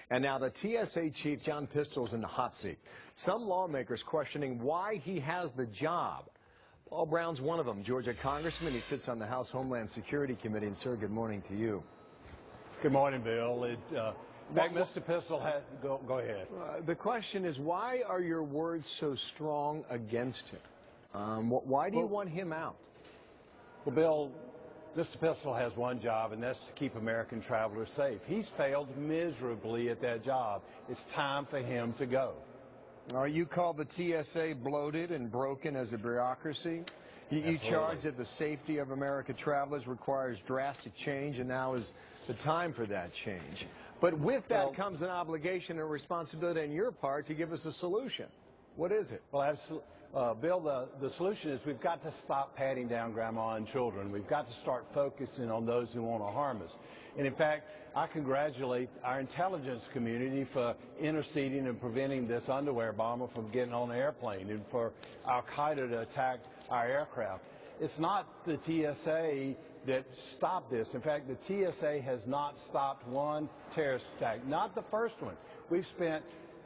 And now the TSA chief, John Pistol's in the hot seat. Some lawmakers questioning why he has the job. Paul Brown's one of them, Georgia congressman. He sits on the House Homeland Security Committee. And, sir, good morning to you. Good morning, Bill. Mr. Pistol, go ahead. The question is, why are your words so strong against him? Why do you want him out? Well, Bill, Mr. Pistol has one job, and that's to keep American travelers safe. He's failed miserably at that job. It's time for him to go. You call the TSA bloated and broken as a bureaucracy? You charge that the safety of American travelers requires drastic change, and now is the time for that change. But with that comes an obligation and responsibility on your part to give us a solution. What is it? Well, absolutely. Bill, the solution is we've got to stop patting down grandma and children. We've got to start focusing on those who want to harm us. And in fact, I congratulate our intelligence community for interceding and preventing this underwear bomber from getting on the airplane and for Al-Qaeda to attack our aircraft. It's not the TSA that stopped this. In fact, the TSA has not stopped one terrorist attack, not the first one. We've spent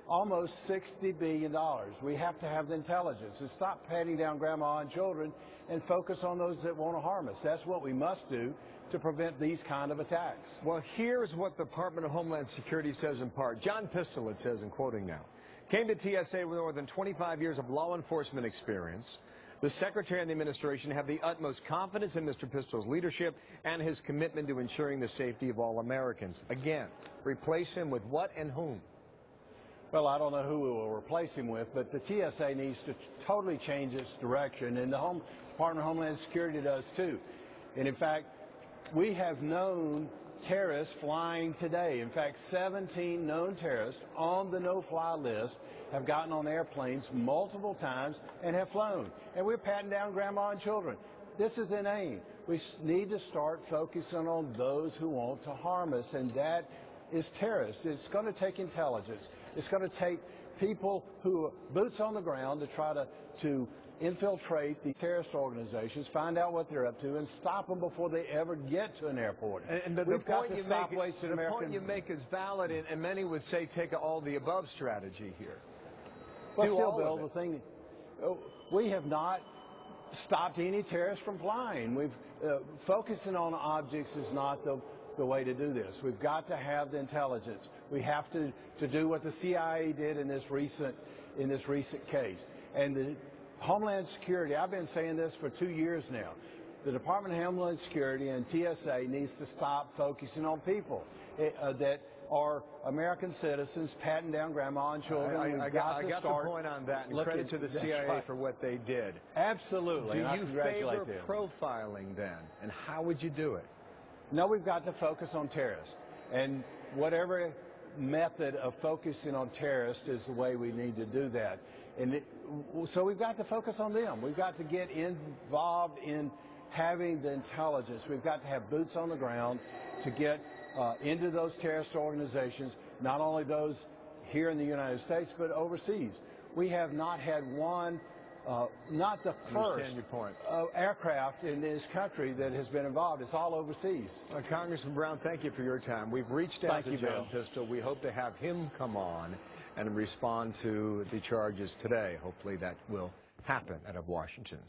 almost $60 billion. We have to have the intelligence and stop patting down grandma and children and focus on those that want to harm us. That's what we must do to prevent these kind of attacks. Well, here's what the Department of Homeland Security says in part. John Pistol, it says, and quoting now, came to TSA with more than 25 years of law enforcement experience. The Secretary and the administration have the utmost confidence in Mr. Pistol's leadership and his commitment to ensuring the safety of all Americans. Again, replace him with what and whom? Well, I don't know who we will replace him with, but the TSA needs to totally change its direction, and the Department of Homeland Security does too. And in fact, we have known terrorists flying today. In fact, 17 known terrorists on the no-fly list have gotten on airplanes multiple times and have flown. And we're patting down grandma and children. This is inane. We need to start focusing on those who want to harm us, and that is terrorists. It's going to take intelligence. It's going to take people who are boots on the ground to try to infiltrate the terrorist organizations, find out what they're up to, and stop them before they ever get to an airport. And the point you make is valid, and many would say take all the above strategy here. Well, still, Bill, the thing, we have not stopped any terrorists from flying. Focusing on objects is not the way to do this. We've got to have the intelligence. We have to do what the CIA did in this recent case. And the Homeland Security, I've been saying this for 2 years now. The Department of Homeland Security and TSA needs to stop focusing on people that are American citizens patting down grandma and children. I got the point on that, and credit to the CIA for what they did. Absolutely. Do you favor profiling then, and how would you do it? No, we've got to focus on terrorists, and whatever method of focusing on terrorists is the way we need to do that. And so we've got to focus on them. We've got to get involved in having the intelligence. We've got to have boots on the ground to get into those terrorist organizations, not only those here in the United States, but overseas. We have not had one not the first aircraft in this country that has been involved. It's all overseas. Congressman Brown, thank you for your time. We've reached out to John Pistol. We hope to have him come on and respond to the charges today. Hopefully that will happen out of Washington.